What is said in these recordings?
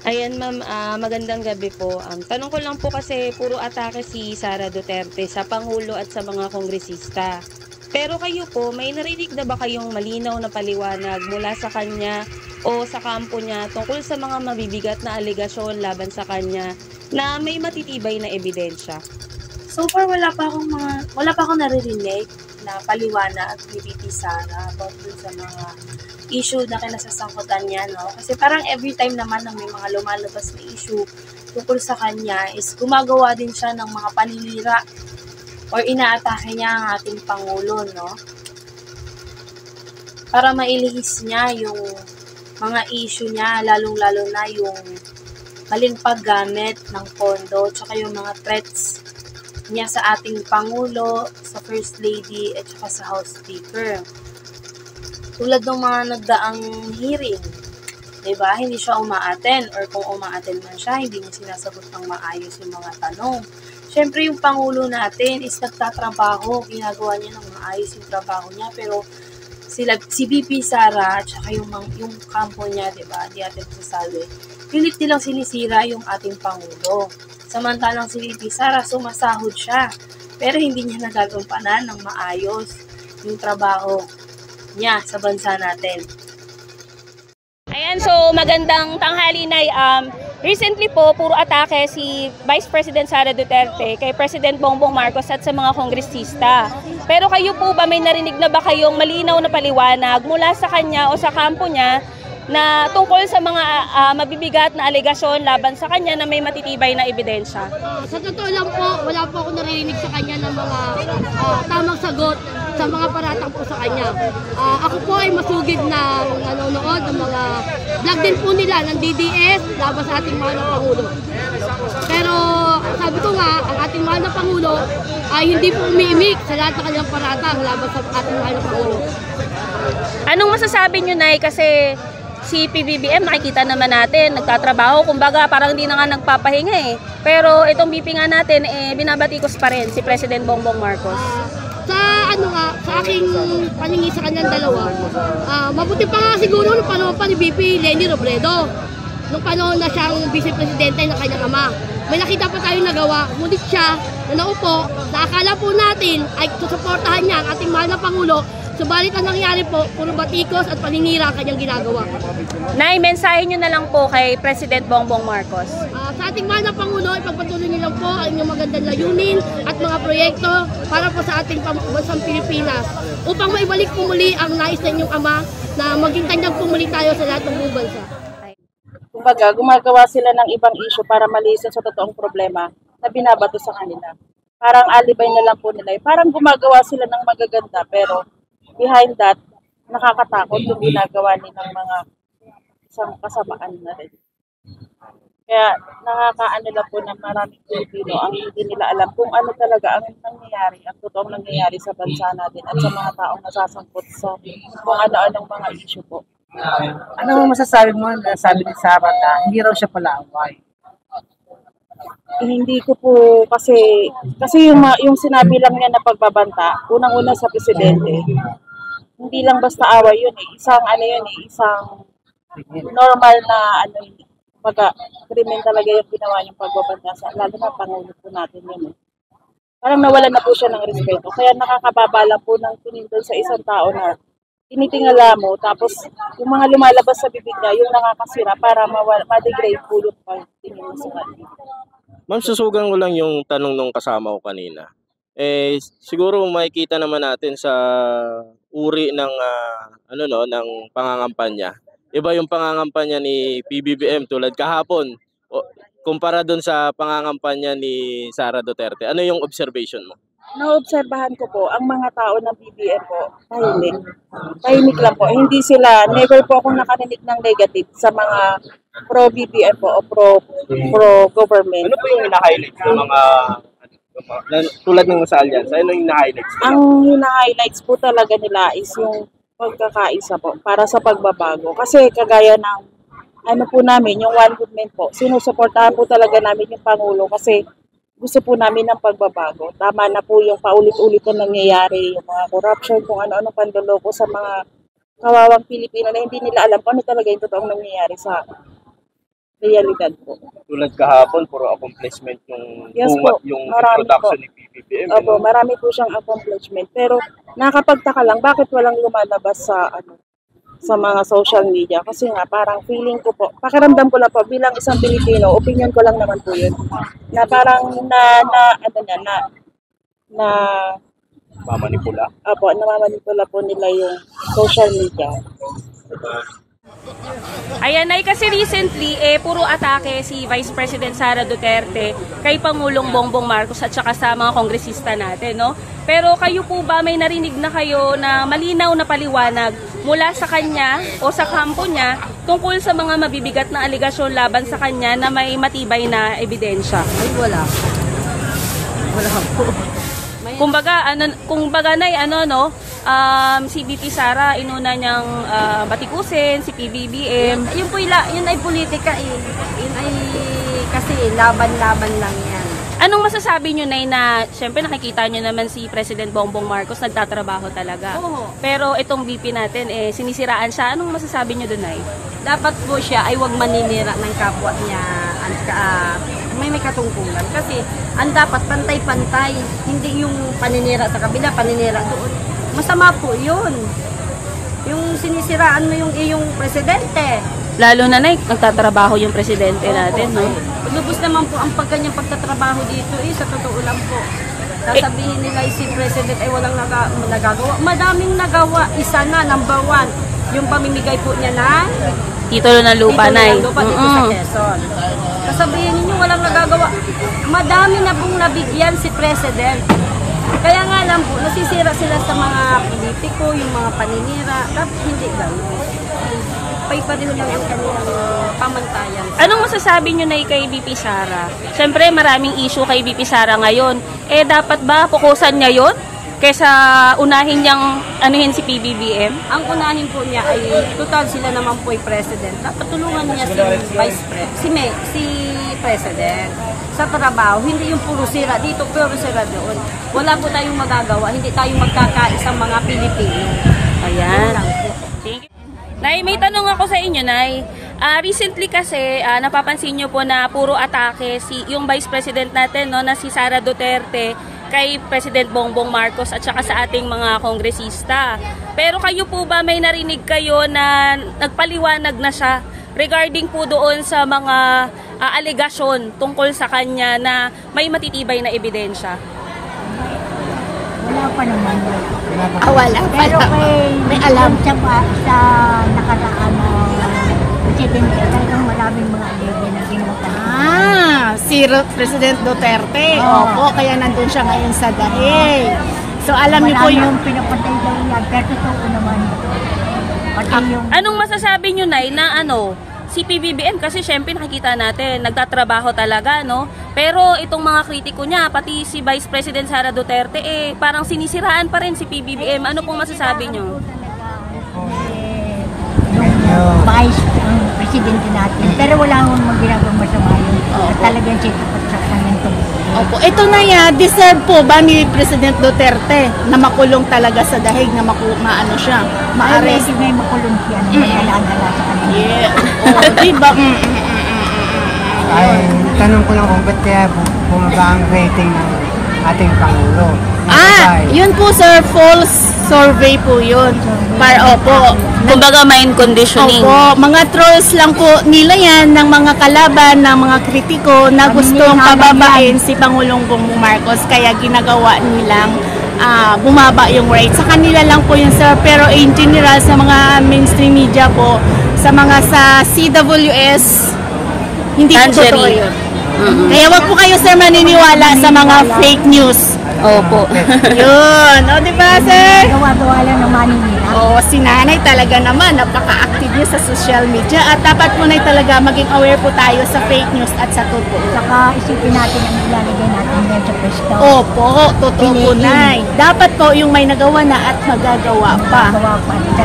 Ayan ma'am, magandang gabi po. Tanong ko lang po kasi puro atake si Sara Duterte sa Pangulo at sa mga kongresista. Pero kayo po, may narinig na ba kayong malinaw na paliwanag mula sa kanya o sa kampo niya tungkol sa mga mabibigat na aligasyon laban sa kanya na may matitibay na ebidensya? So far, wala pa akong naririnig na paliwanag ni VP Sara about dun sa mga issue na kinasasangkutan niya, no? Kasi parang every time naman na may mga lumalabas na issue tungkol sa kanya is gumagawa din siya ng mga paninira or inaatake niya ang ating Pangulo, no? Para mailihis niya yung mga issue niya, lalong-lalo na yung maling paggamit ng pondo, tsaka yung mga threats niya sa ating Pangulo, sa First Lady, at saka sa House Speaker. Tulad ng mga nagdaang hearing, diba? Hindi siya umaaten, or kung umaaten man siya, hindi niya sinasagot ng maayos yung mga tanong. Siyempre, yung Pangulo natin is nagtatrabaho, ginagawa niya ng maayos yung trabaho niya, pero si VP Sara at saka yung kampo niya, diba? Di atin masasabi. Pilit nilang sinisira yung ating Pangulo. Samantalang si VP Sara, sumasahod siya. Pero hindi niya nagagampanan ng maayos yung trabaho niya sa bansa natin. Ayan, so magandang tanghali, Nay. Recently po, puro atake si Vice President Sara Duterte kay President Bongbong Marcos at sa mga kongresista. Pero kayo po ba, may narinig na ba kayong malinaw na paliwanag mula sa kanya o sa kampo niya na tungkol sa mga mabibigat na alegasyon laban sa kanya na may matitibay na ebidensya? Sa totoo lang po, wala po ako naririnig sa kanya ng mga tamang sagot sa mga paratang po sa kanya. Ako po ay masugid na nanonood ng mga vlog din po nila ng DDS laban sa ating mahal na Pangulo. Pero sabi ko nga, ang ating mahal na Pangulo ay hindi po umiimik sa lahat ng kanyang paratang laban sa ating mahal na Pangulo. Anong masasabi nyo, Nay? Kasi si PBBM nakikita naman natin, nagtatrabaho, kumbaga parang hindi na nga nagpapahinga eh. Pero itong BP nga natin, binabatikos pa rin si President Bongbong Marcos. Sa aking paningin sa kanyang dalawa, mabuti pa nga siguro nung panahon pa ni BP Leni Robredo, nung panahon na siyang vice-presidente ng kanyang ama. May nakita pa tayong nagawa, ngunit siya na naupo, na akala po natin ay susuportahan niya ang ating mahal na Pangulo. Subalit ang nangyari po, puro batikos at paninira ang kanyang ginagawa. Nay, mensahe nyo na lang po kay President Bongbong Marcos. Sa ating mahal na Pangulo, ipagpatuloy niyo lang po ang inyong magandang layunin at mga proyekto para po sa ating bansang Pilipinas upang maibalik po muli ang nais na inyong ama na maging tanyag po muli tayo sa lahat ng buong bansa. Kumbaga, gumagawa sila ng ibang issue para malisan sa totoong problema na binabato sa kanila. Parang alibay na lang po nila. Parang gumagawa sila ng magaganda pero behind that, nakakatakot yung ginagawa nilang mga isang kasamaan na rin. Kaya nakakaano lang po ng maraming Pilipino ang hindi nila alam kung ano talaga ang nangyayari, ang totoong nangyayari sa bansa natin at sa mga taong nasasangkot sa kung ano-anong mga issue po. Ano masasabi mo na sabi ni Sarah na hindi raw siya palaaway? Hindi ko po kasi yung sinabi lang niya na pagbabanta, unang-una sa presidente, hindi lang basta away yun eh. Isang normal na krimen talaga yung ginawa niyang pagbabanta sa lalo na Pangulo po natin yun eh. Parang nawalan na po siya ng respeto. Kaya nakakababa lang po ng tingin doon sa isang tao na tinitingala mo, tapos yung mga lumalabas sa bibig niya, yung nakakasira para ma-degrade po yung tingin mo sa kanya. Ma'am, susugan ko lang yung tanong nung kasama ko kanina. Siguro makikita naman natin sa uri ng ng pangangampanya. Iba yung pangangampanya ni PBBM tulad kahapon kumpara doon sa pangangampanya ni Sara Duterte. Ano yung observation mo? Naobserbahan ko po, ang mga tao ng BBM po, tahimik. Tahimik lang po. Hindi sila, never po akong nakarinig ng negative sa mga pro-BBM po o pro-government. Ano po yung hina-highlight ng mga tulad ng sa alyansa? Ano yung hina-highlights? Ang hina-highlights po talaga nila is yung pagkakaisa po para sa pagbabago. Kasi kagaya ng po namin, yung one movement po, sinusuportahan po talaga namin yung Pangulo kasi gusto po namin ng pagbabago. Tama na po yung paulit-ulit na nangyayari, yung mga corruption, kung ano-ano pandoloko sa mga kawawang Pilipino na hindi nila alam kung ano talaga yung totoong nangyayari sa realidad po. Tulad kahapon, puro accomplishment yung Yes bunga, po, yung marami introduction po. ni PBBM. Opo, marami po siyang accomplishment. Pero nakakapagtaka lang, bakit walang lumalabas sa mga social media? Kasi nga, parang feeling ko po, pakiramdam ko lang po, bilang isang Pilipino, opinion ko lang naman po yun, na parang Mamanipula. namamanipula po nila yung social media. Ayan, Nay, kasi recently, puro atake si Vice President Sara Duterte kay Pangulong Bongbong Marcos at saka sa mga kongresista natin, no? Pero kayo po ba, may narinig na kayo na malinaw na paliwanag mula sa kanya o sa kampo niya tungkol sa mga mabibigat na aligasyon laban sa kanya na may matibay na ebidensya? Ay, wala. Wala po. Kumbaga, Nay, si VP Sara, inuna niyang batikusin, si PBBM. Yun ay politika eh. Yun ay kasi laban-laban lang yan. Anong masasabi niyo, Nay, na siyempre nakikita niyo naman si President Bongbong Marcos nagtatrabaho talaga. Oo. Pero itong VP natin, sinisiraan siya. Anong masasabi niyo doon, Nay? Dapat po siya ay wag maninira ng kapwa niya may katungkulan. Kasi ang dapat pantay-pantay. Hindi yung paninira sa kabila, paninira doon. Masama po yun. Yung sinisiraan mo yung iyong presidente. Lalo na, Nay, nagtatrabaho yung presidente natin, no? Lubos naman po ang kanyang pagtatrabaho dito sa totoo lang po. Sasabihin nila si President ay walang nagagawa. Madaming nagawa. Isa na, number 1. Yung pamimigay po niya na Titulo ng lupa, Nay. Titulo ng lupa dito sa Quezon. Sasabihin ninyo walang nagagawa. Madami na pong nabigyan si President. Kaya nga lang po, nasisira sila sa mga politiko, yung mga paninira. Dapat hindi gano'n. Pa rin lang ang kanilang pamantayan. Anong masasabi nyo, Nay, kay VP Sara? Siyempre, maraming issue kay VP Sara ngayon. Dapat ba pukusan niya yon kaysa unahin niyang anuhin si PBBM? Ang unahin po niya ay, total sila naman po ay President. Dapat tulungan niya si Vice President, si President sa trabaho. Hindi yung puro sira dito, puro sira doon. Wala po tayong magagawa. Hindi tayo magkakaisang mga Pilipino. Ayan. Thank you. Nay, may tanong ako sa inyo, Nay. Recently kasi, napapansin nyo po na puro atake yung Vice President natin, no, na si Sara Duterte kay President Bongbong Marcos at saka sa ating mga kongresista. Pero kayo po ba, may narinig kayo na nagpaliwanag na siya regarding po doon sa mga alegasyon tungkol sa kanya na may matitibay na ebidensya? Wala pa naman. Wala pa. Pero may alam sa nakaraan presidente, talagang maraming mga alege na ginawa. Si President Duterte. Opo, kaya nandun siya ngayon sa Dahig. So alam niyo po yung pinapatay daw niya, pero totoo naman. Pati yung... Anong masasabi niyo, Nay, na si PBBM, kasi syempre nakikita natin, nagtatrabaho talaga, no? Pero itong mga kritiko niya, pati si Vice President Sara Duterte, parang sinisiraan pa rin si PBBM. Ano pong masasabi niyo? Yung vice presidente natin. Pero wala akong ginagawang masama yun. Talagang siya sa kanyang tumulong. Opo, ito na yan, deserve po ba ni President Duterte na makulong talaga sa Dahig, na maano siya, ma-arrest? Ay, may makulong siya na magdala sa kanya. Yeah. Diba? Ay, tanong ko lang kung ba't kaya bumaba ang rating ng ating Pangulo. Yun po, sir, false survey po yun. Opo. Kumbaga mind conditioning. Opo, mga trolls lang po nila yan ng mga kalaban, ng mga kritiko na gustong pababain si Pangulong Bongbong Marcos, kaya ginagawa nilang bumaba yung rate. Sa kanila lang po yun, sir, pero in general sa mga mainstream media po, sa CWS, hindi po totoo yun. Kaya wag po kayo, sir, maniniwala sa mga fake news. Opo. Yun. O, diba, sir? Gawa-gawa lang ng maninira. Si nanay talaga naman, napaka-active niya sa social media. At dapat po na talaga maging aware po tayo sa fake news at sa totoo. Saka isipin natin ang ilalagay natin dyan sa pwesto. Opo, totoo po, nay. Dapat po yung may nagawa na at magagawa pa.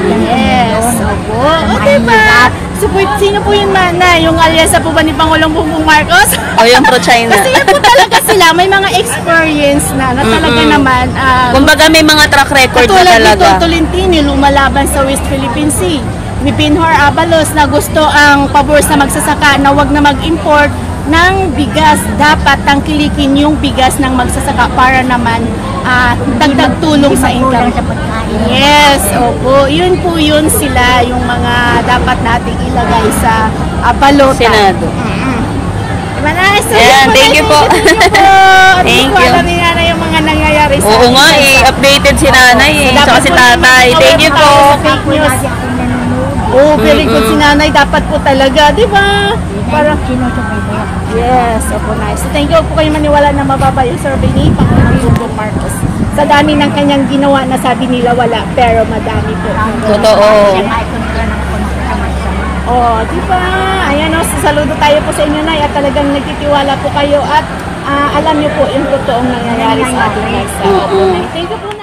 Yes. Opo. O, diba? So, sino po yung nanay? Yung aliasa po ba ni Pangulong Bongbong Marcos? O yung pro-China. Kasi yan po talaga sila. May mga experience na talaga naman. Kumbaga may mga track record na talaga. Tulad ni Tolentino, lumalaban sa West Philippine Sea. Binhor Abalos na gusto ang pabor sa magsasaka na wag na mag-import ng bigas. Dapat tangkilikin yung bigas ng magsasaka para naman dagdag tulong sa income. Yes, opo. Yun po yun sila yung mga dapat nating ilagay sa balota. Senado. Ayan, thank you po. Thank you. Alam niya na yung mga nangyayari sa Oo nga, updated si nanay tsaka si tatay. Thank you po. Fake news. Oh, very good si nanay. Dapat po talaga, di ba? Para yes, opo, nice. Thank you po kayo maniwala na mababa yung survey ni Pangulong Bongbong Marcos. Sa dami ng kanyang ginawa na sabi nila wala, pero madami po. Totoo. Oh, di ba? Ayan o, saludo tayo po sa inyo na at talagang nagtitiwala po kayo at alam niyo po yung totoong nangyayari sa ating bansa. Thank you po.